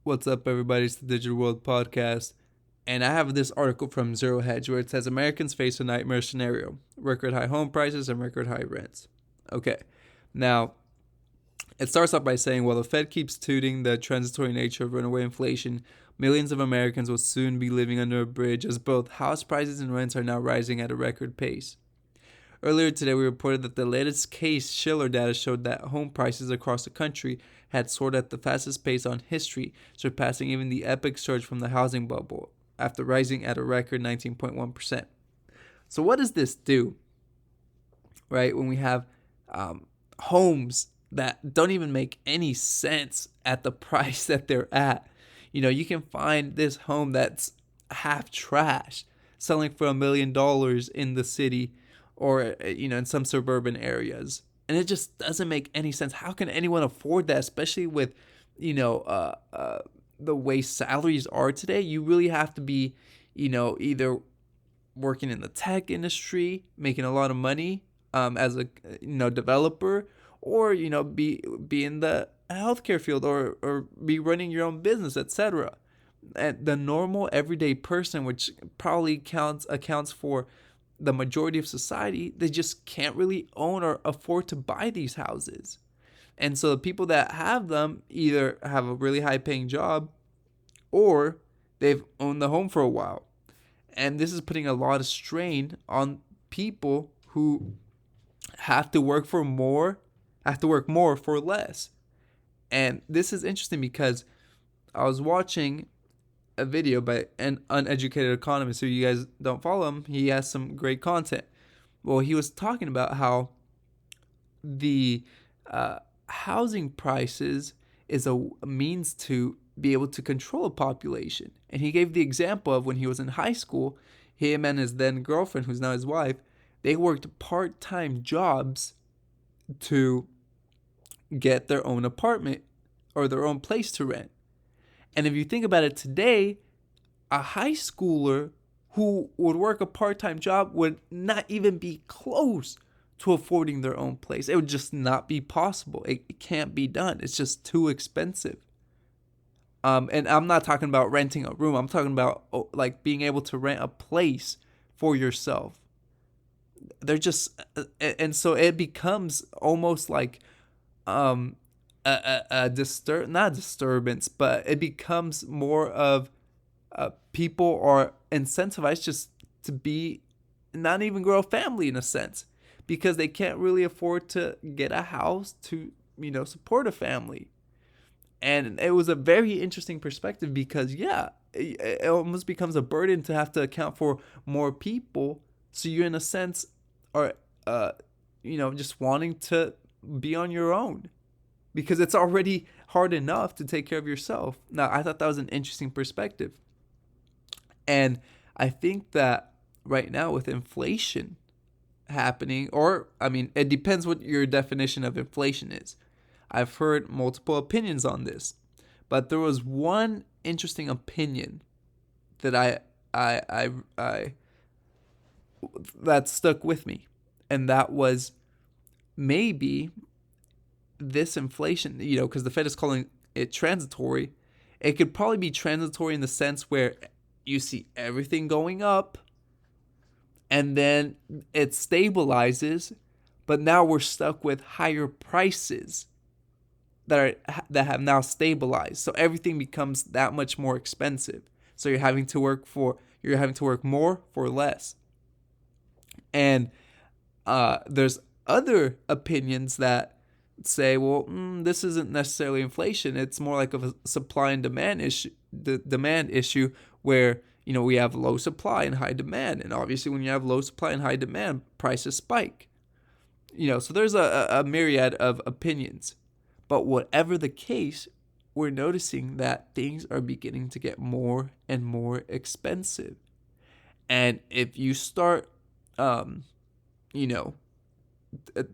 What's up, everybody? It's the Digital World Podcast. And I have this article from Zero Hedge where it says Americans face a nightmare scenario: record high home prices and record high rents. Okay. Now, it starts off by saying, while the Fed keeps tooting the transitory nature of runaway inflation, millions of Americans will soon be living under a bridge as both house prices and rents are now rising at a record pace. Earlier today, we reported that the latest Case-Shiller data showed that home prices across the country had soared at the fastest pace on history, surpassing even the epic surge from the housing bubble, after rising at a record 19.1%. So what does this do, right, when we have homes that don't even make any sense at the price that they're at? You can find this home that's half trash selling for $1 million in the city or in some suburban areas, and it just doesn't make any sense. How can anyone afford that, especially with the way salaries are today? You really have to be either working in the tech industry, making a lot of money as a developer, or be in the healthcare field, or be running your own business, etc. And the normal everyday person, which probably accounts for the majority of society, they just can't really own or afford to buy these houses. And so the people that have them either have a really high paying job or they've owned the home for a while. And this is putting a lot of strain on people who have to work more for less. And this is interesting because I was watching a video by an uneducated economist who, you guys don't follow him. He has some great content. Well, he was talking about how the housing prices is a means to be able to control a population. And he gave the example of when he was in high school, him and his then girlfriend, who's now his wife, they worked part-time jobs to get their own apartment or their own place to rent. And if you think about it today, a high schooler who would work a part-time job would not even be close to affording their own place. It would just not be possible. It can't be done. It's just too expensive. And I'm not talking about renting a room. I'm talking about like being able to rent a place for yourself. They're just, and so it becomes almost like not disturbance, but it becomes more of people are incentivized just to be, not even grow a family in a sense, because they can't really afford to get a house to support a family. And it was a very interesting perspective because it almost becomes a burden to have to account for more people. So you, in a sense, are just wanting to be on your own, because it's already hard enough to take care of yourself. Now, I thought that was an interesting perspective. And I think that right now, with inflation happening, it depends what your definition of inflation is. I've heard multiple opinions on this, but there was one interesting opinion that I that stuck with me, and that was maybe this inflation, because the Fed is calling it transitory. It could probably be transitory in the sense where you see everything going up and then it stabilizes, but now we're stuck with higher prices that have now stabilized. So everything becomes that much more expensive. So you're having to work more for less. And there's other opinions that say, well, this isn't necessarily inflation. It's more like a supply and demand issue. The demand issue where we have low supply and high demand, and obviously when you have low supply and high demand, prices spike. So there's a myriad of opinions. But whatever the case, we're noticing that things are beginning to get more and more expensive. And if you start,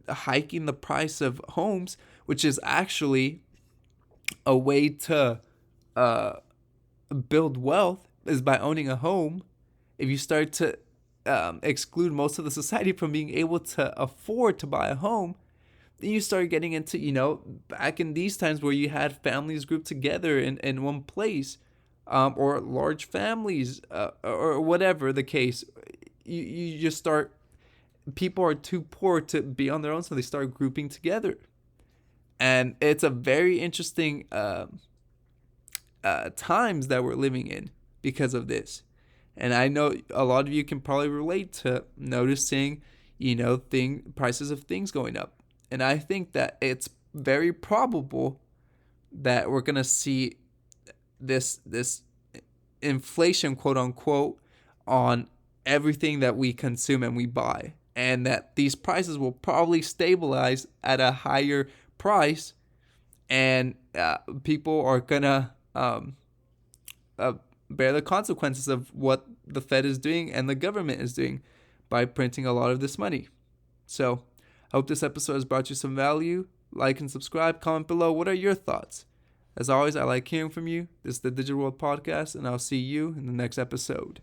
hiking the price of homes, which is actually a way to build wealth, is by owning a home. If you start to exclude most of the society from being able to afford to buy a home, you start getting into, back in these times where you had families grouped together in one place, or large families, or whatever the case. You just start, people are too poor to be on their own, so they start grouping together. And it's a very interesting times that we're living in because of this. And I know a lot of you can probably relate to noticing, prices of things going up. And I think that it's very probable that we're gonna see this inflation, quote unquote, on everything that we consume and we buy, and that these prices will probably stabilize at a higher price, and people are gonna bear the consequences of what the Fed is doing and the government is doing by printing a lot of this money. So I hope this episode has brought you some value. Like and subscribe, comment below. What are your thoughts? As always, I like hearing from you. This is the Digital World Podcast, and I'll see you in the next episode.